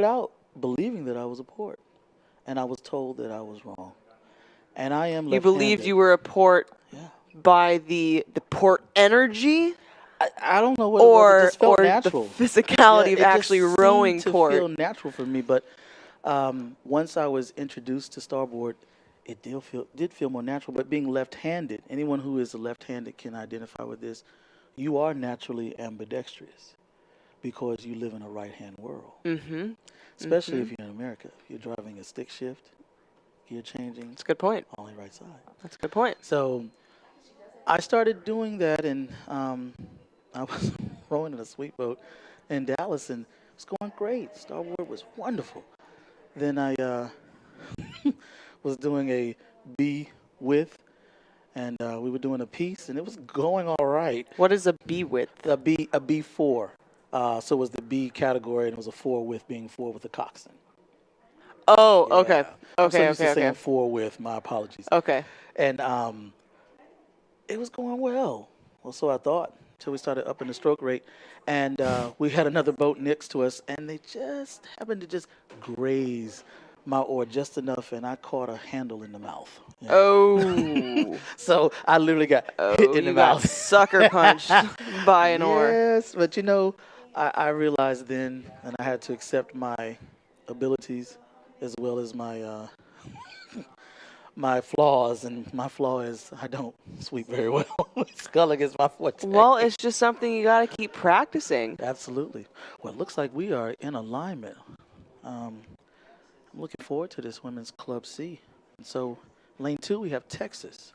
started out believing that I was a port, and I was told that I was wrong. And I am You left-handed. believed you were a port by the port energy? I don't know what it was. It just felt or natural. the physicality of it actually just rowing seemed to port? feel natural for me. But once I was introduced to starboard, it did feel more natural. But being left-handed, anyone who is left-handed can identify with this. You are naturally ambidextrous because you live in a right-hand world. Mm-hmm. Especially if you're in America. If you're driving a stick shift, gear changing. That's a good point. Only right side. That's a good point. So I started doing that, and I was rowing in a sweet boat in Dallas, and it was going great. Starboard was wonderful. Then I was doing a B width, and we were doing a piece, and it was going all right. What is a B width? A B4. So it was the B category, and it was a 4 width, being 4 with the coxswain. Oh, Yeah. okay. I'm so Okay, used to okay, saying okay. 4 width. My apologies. Okay. And it was going well. Well, so I thought, until we started upping the stroke rate. And we had another boat next to us, and they just happened to just graze my oar just enough, and I caught a handle in the mouth. Yeah. Oh. So I literally got hit in the you mouth. got sucker punched by an oar. Yes, but you know, I realized then, and I had to accept my abilities as well as my my flaws, and my flaw is I don't sweep very well. Sculling is my forte. Well, it's just something you got to keep practicing. Absolutely. Well, it looks like we are in alignment. I'm looking forward to this Women's Club C. And so, lane 2, we have Texas.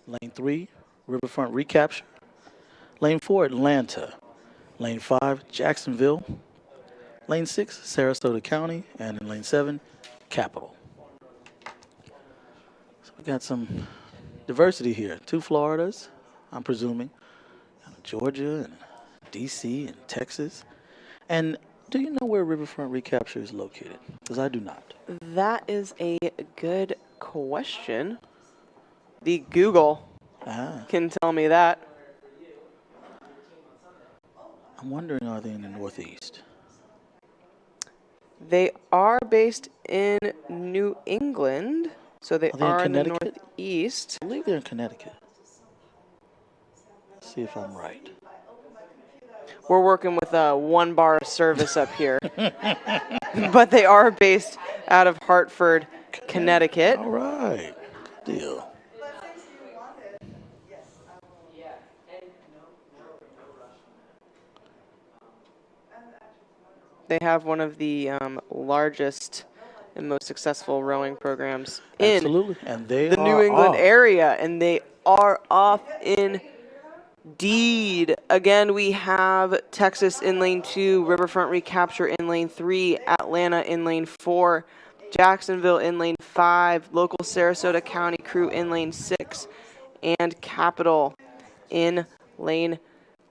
Lane 3, Riverfront Recapture. Lane 4, Atlanta. Lane 5, Jacksonville. Lane 6, Sarasota County. And in lane 7, Capital. So we got some diversity here. 2 Floridas, I'm presuming. Georgia and D.C. and Texas. And do you know where Riverfront Recapture is located? Because I do not. That is a good question. The Google can tell me that. I'm wondering, are they in the Northeast? They are based in New England, so they Are they in in the Connecticut? Northeast. I believe they're in Connecticut. Let's see if I'm right. We're working with a one-bar service up here. But they are based out of Hartford, Connecticut. All right. Good deal. They have one of the largest and most successful rowing programs Absolutely. And they the are New England off. area, and they are off indeed. Again, we have Texas in lane 2, Riverfront Recapture in lane 3, Atlanta in lane 4, Jacksonville in lane 5, local Sarasota County crew in lane 6, and Capital in lane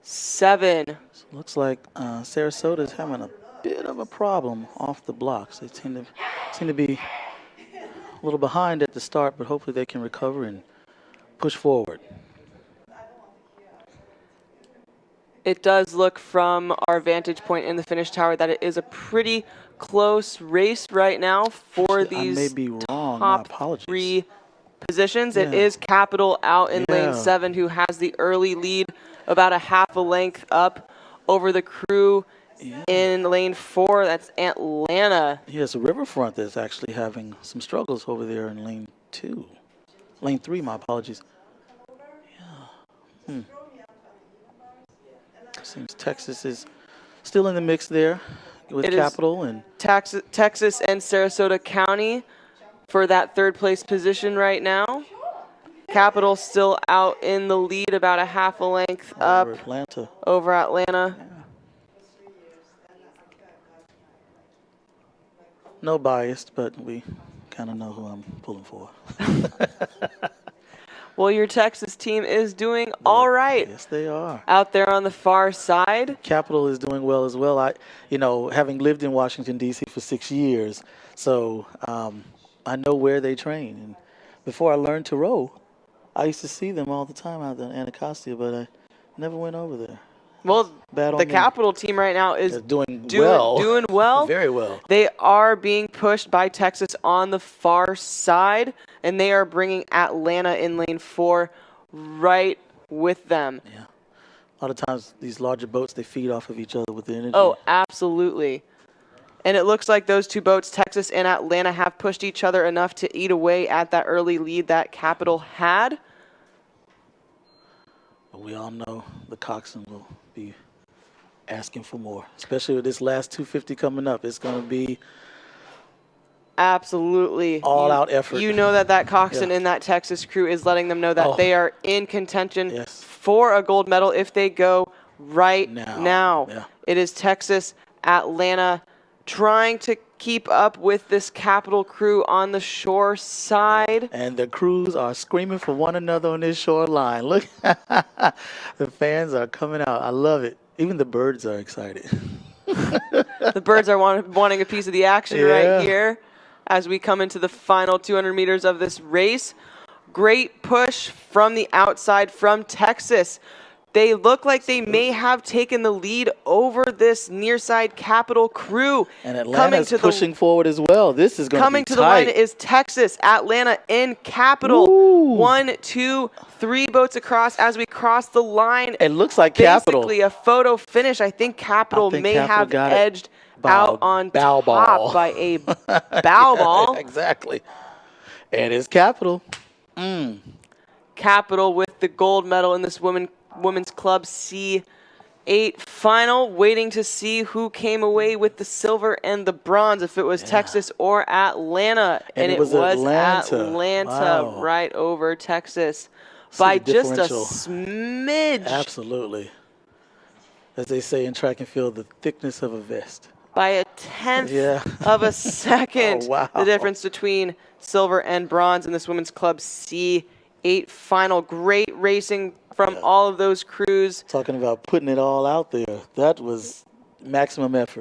7. Looks like Sarasota is having a bit of a problem off the blocks. They seem to be a little behind at the start, but hopefully they can recover and push forward. It does look from our vantage point in the finish tower that it is a pretty close race right now for these I may be wrong. My top apologies. 3 positions. It Yeah. is Capital out in lane Yeah. 7 who has the early lead, about a half a length up over the crew in lane 4. That's Atlanta. Yes, Riverfront is actually having some struggles over there in lane 2. Lane 3, my apologies. Yeah. Seems Texas is still in the mix there with Capital and Texas and Sarasota County for that 3rd place position right now. Capital still out in the lead, about a half a length up over Atlanta. Yeah. No bias, but we kind of know who I'm pulling for. Well, your Texas team is doing all right. Yes, they are. Out there on the far side. Capital is doing well as well. Having lived in Washington, D.C. for 6 years, so I know where they train. And before I learned to row, I used to see them all the time out there in Anacostia, but I never went over there. Well, Bad on the me. Capital team right now is Doing well. Doing well. Very well. They are being pushed by Texas on the far side, and they are bringing Atlanta in lane 4 right with them. Yeah. A lot of times, these larger boats, they feed off of each other with the energy. Oh, absolutely. And it looks like those two boats, Texas and Atlanta, have pushed each other enough to eat away at that early lead that Capital had. But we all know the coxswain will be asking for more, especially with this last 250 coming up. It's going to be absolutely all-out effort. You know that coxswain in that Texas crew is letting them know that they are in contention for a gold medal if they go right now. Yeah. It is Texas, Atlanta, trying to keep up with this Capital crew on the shore side. And the crews are screaming for one another on this shoreline. Look, the fans are coming out. I love it. Even the birds are excited. The birds are wanting a piece of the action right here as we come into the final 200 meters of this race. Great push from the outside from Texas. They look like they may have taken the lead over this near side Capital crew. And Atlanta's pushing forward as well. This is going to be tight. Coming to the line is Texas, Atlanta, and Capital. Ooh. 1, 2, 3 boats across as we cross the line. It looks like Capital. Basically a photo finish. I think Capital may have edged out on top by a bow ball. Exactly. And it's Capital. Capital with the gold medal in this Women's Club C8 final, waiting to see who came away with the silver and the bronze, if it was Texas or Atlanta. And it was Atlanta right over Texas by just a smidge. Absolutely. As they say in track and field, the thickness of a vest. By a tenth of a second. The difference between silver and bronze in this Women's Club C8 final. Great racing from all of those crews. Talking about putting it all out there. That was maximum effort.